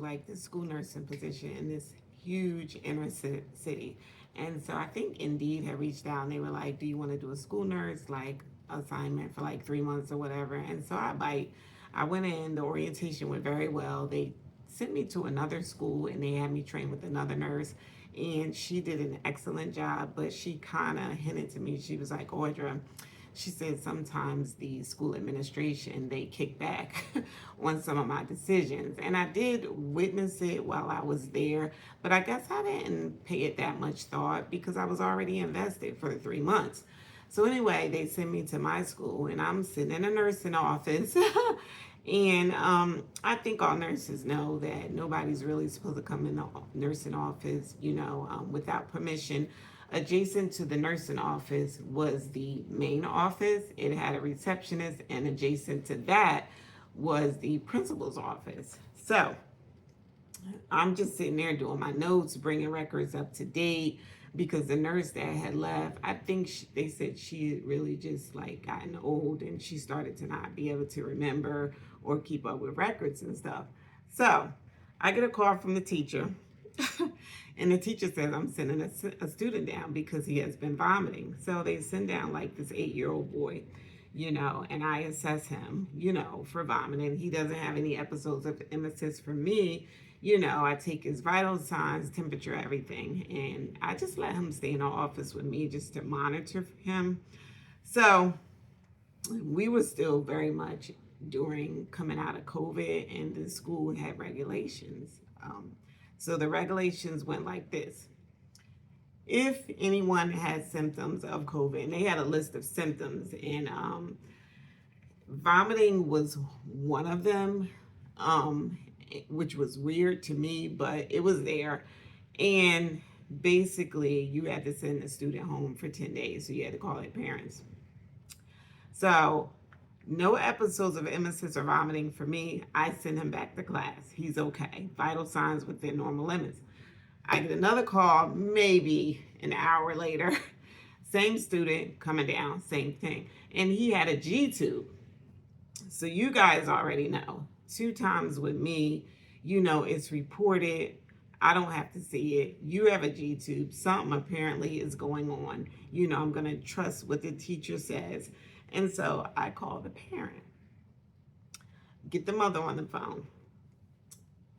like the school nursing position in this huge inner city. And so I think Indeed had reached out and they were like, do you want to do a school nurse like assignment for like 3 months or whatever? And so I bite. I went in, the orientation went very well. They sent me to another school and they had me train with another nurse. And she did an excellent job, but she kind of hinted to me. She was like, Audra, she said sometimes the school administration they kick back on some of my decisions, and I did witness it while I was there, but I guess I didn't pay it that much thought because I was already invested for the 3 months. So anyway, they sent me to my school and I'm sitting in a nursing office. And I think all nurses know that nobody's really supposed to come in the nursing office, without permission. Adjacent to the nursing office was the main office. It had a receptionist, and adjacent to that was the principal's office. So I'm just sitting there doing my notes, bringing records up to date because the nurse that had left, I think they said she had really just like gotten old and she started to not be able to remember or keep up with records and stuff. So I get a call from the teacher. And the teacher says I'm sending a student down because he has been vomiting. So they send down like this 8-year-old boy, and I assess him, for vomiting. He doesn't have any episodes of emesis for me. I take his vital signs, temperature, everything. And I just let him stay in the office with me just to monitor him. So we were still very much during coming out of COVID, and the school had regulations. So the regulations went like this. If anyone has symptoms of COVID, and they had a list of symptoms, and vomiting was one of them, which was weird to me, but it was there. And basically, you had to send the student home for 10 days, so you had to call their parents. So no episodes of emesis or vomiting for me. I send him back to class. He's okay. Vital signs within normal limits. I get another call maybe an hour later. Same student coming down, same thing. And he had a G tube. So you guys already know. 2 times with me, it's reported. I don't have to see it. You have a G tube. Something apparently is going on. I'm going to trust what the teacher says. And so I call the parent, get the mother on the phone.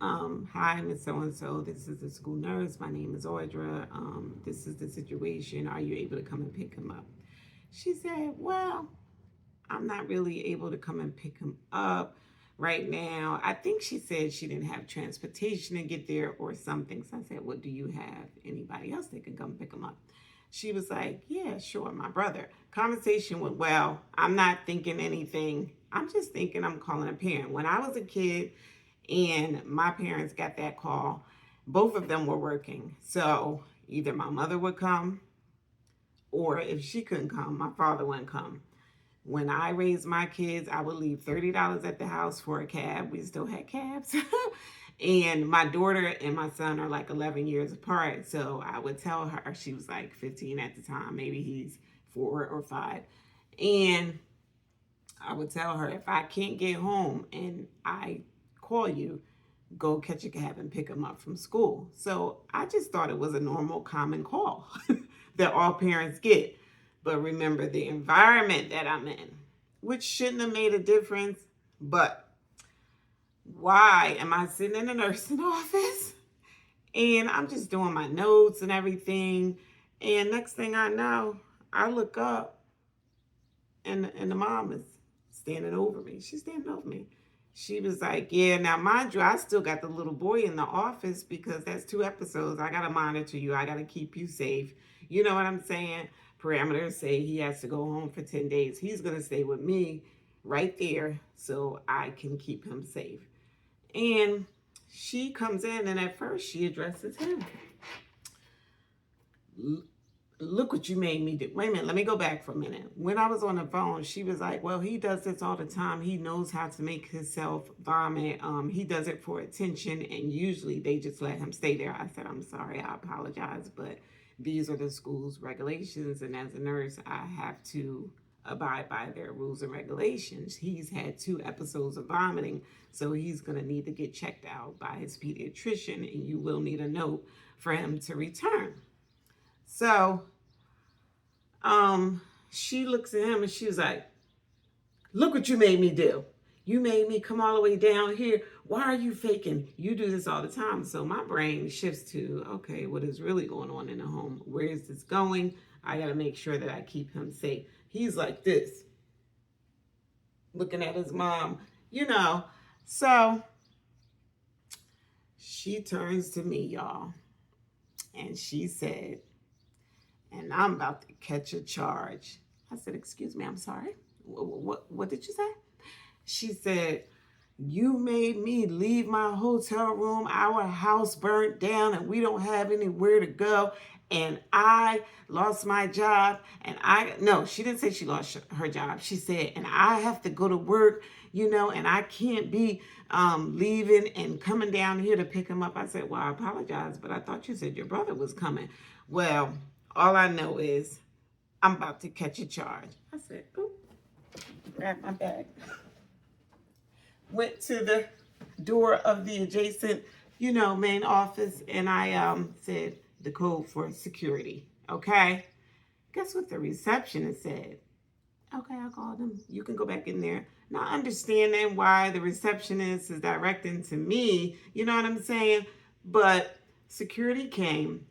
Hi, Miss So-and-so. This is the school nurse. My name is Audra. This is the situation. Are you able to come and pick him up? She said, well, I'm not really able to come and pick him up right now. I think she said she didn't have transportation to get there or something. So I said, well, do you have anybody else that can come pick him up? She was like, yeah, sure, my brother. Conversation went well. I'm not thinking anything. I'm just thinking I'm calling a parent. When I was a kid and my parents got that call, both of them were working. So either my mother would come, or if she couldn't come, my father wouldn't come. When I raised my kids, I would leave $30 at the house for a cab. We still had cabs. And my daughter and my son are like 11 years apart. So I would tell her, she was like 15 at the time, maybe he's 4 or 5. And I would tell her, if I can't get home and I call you, go catch a cab and pick him up from school. So I just thought it was a normal, common call that all parents get. But remember the environment that I'm in, which shouldn't have made a difference, but why am I sitting in the nursing office and I'm just doing my notes and everything, and next thing I know, I look up and the mom is standing over me. She's standing over me. She was like, yeah, now mind you, I still got the little boy in the office because that's 2 episodes. I got to monitor you. I got to keep you safe. You know what I'm saying? Parameters say he has to go home for 10 days. He's going to stay with me right there so I can keep him safe. And she comes in, and at first she addresses him. Look what you made me do. Wait a minute, let me go back for a minute. When I was on the phone, she was like, well, he does this all the time. He knows how to make himself vomit. He does it for attention, and usually they just let him stay there. I said, I'm sorry, I apologize, but these are the school's regulations, and as a nurse, I have to abide by their rules and regulations. He's had 2 episodes of vomiting, so he's going to need to get checked out by his pediatrician, and you will need a note for him to return. So she looks at him and she was like, look what you made me do. You made me come all the way down here. Why are you faking? You do this all the time. So my brain shifts to, okay, what is really going on in the home? Where is this going? I got to make sure that I keep him safe. He's like this, looking at his mom, you know. So she turns to me, y'all, and she said, and I'm about to catch a charge. I said, excuse me, I'm sorry. What did you say? She said, you made me leave my hotel room. Our house burnt down and we don't have anywhere to go. And I lost my job. No, she didn't say she lost her job. She said, and I have to go to work, and I can't be leaving and coming down here to pick him up. I said, well, I apologize, but I thought you said your brother was coming. Well, all I know is I'm about to catch a charge. I said, oop, grab my bag. Went to the door of the adjacent, main office, and I said the code for security, okay? Guess what the receptionist said? Okay, I called him. You can go back in there. Not understanding why the receptionist is directing to me, you know what I'm saying? But security came,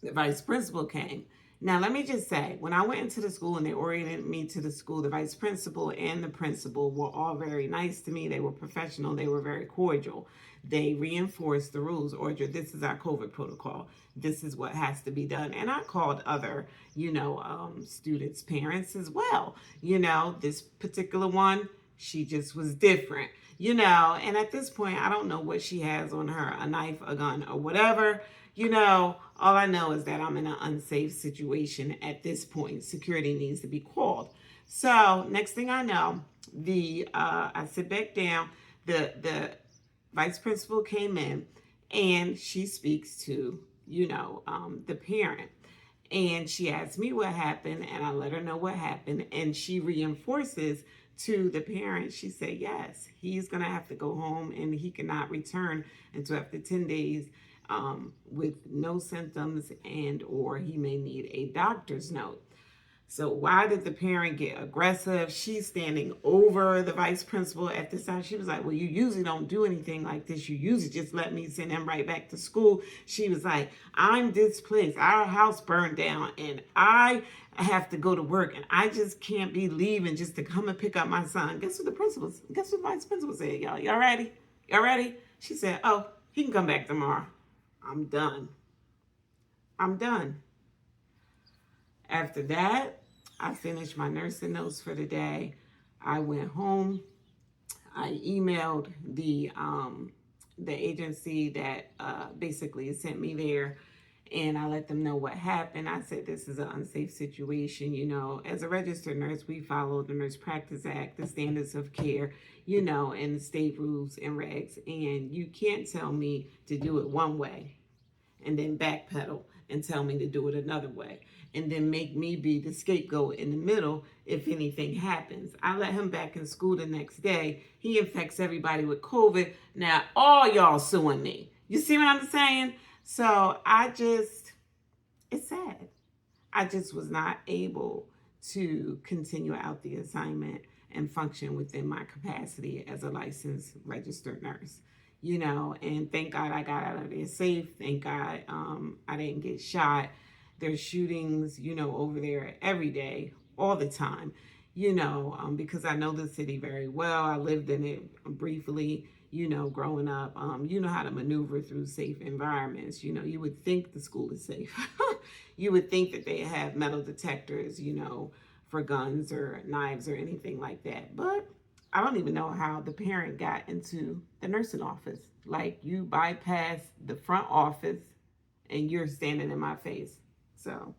the vice principal came. Now, let me just say, when I went into the school and they oriented me to the school, the vice principal and the principal were all very nice to me. They were professional. They were very cordial. They reinforced the rules. Audra, this is our COVID protocol. This is what has to be done. And I called other, students' parents as well. This particular one, she just was different, and at this point, I don't know what she has on her, a knife, a gun, or whatever. All I know is that I'm in an unsafe situation at this point. Security needs to be called. So next thing I know, I sit back down. The vice principal came in, and she speaks to the parent, and she asked me what happened, and I let her know what happened, and she reinforces to the parent. She said, yes, he's gonna have to go home, and he cannot return until after 10 days. With no symptoms, and or he may need a doctor's note. So why did the parent get aggressive? She's standing over the vice principal at this time. She was like, well, you usually don't do anything like this. You usually just let me send him right back to school. She was like, I'm displaced. Our house burned down and I have to go to work and I just can't be leaving just to come and pick up my son. Guess what the vice principal said, y'all? Y'all ready? Y'all ready? She said, oh, he can come back tomorrow. I'm done. After that, I finished my nursing notes for the day. I went home. I emailed the agency that basically sent me there, and I let them know what happened. I said, this is an unsafe situation. As a registered nurse, we follow the Nurse Practice Act, the standards of care, and the state rules and regs. And you can't tell me to do it one way and then backpedal and tell me to do it another way, and then make me be the scapegoat in the middle if anything happens. I let him back in school the next day. He infects everybody with COVID. Now, all y'all suing me. You see what I'm saying? So it's sad. I just was not able to continue out the assignment and function within my capacity as a licensed registered nurse. And thank God I got out of there safe. Thank God I didn't get shot. There's shootings, over there every day, all the time, because I know the city very well. I lived in it briefly, growing up. You know how to maneuver through safe environments. You would think the school is safe. You would think that they have metal detectors, for guns or knives or anything like that. But I don't even know how the parent got into the nursing office. Like, you bypass the front office and you're standing in my face. So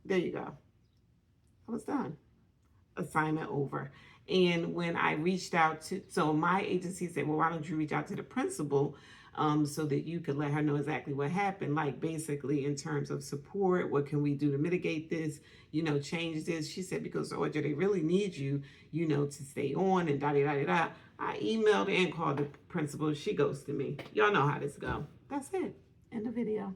there you go. I was done. Assignment over. And when I reached out so my agency said, well, why don't you reach out to the principal so that you could let her know exactly what happened. Like basically in terms of support, what can we do to mitigate this? Change this. She said, because Audrey, they really need you, to stay on and da da da da. I emailed and called the principal. She ghosted me. Y'all know how this go. That's it. End the video.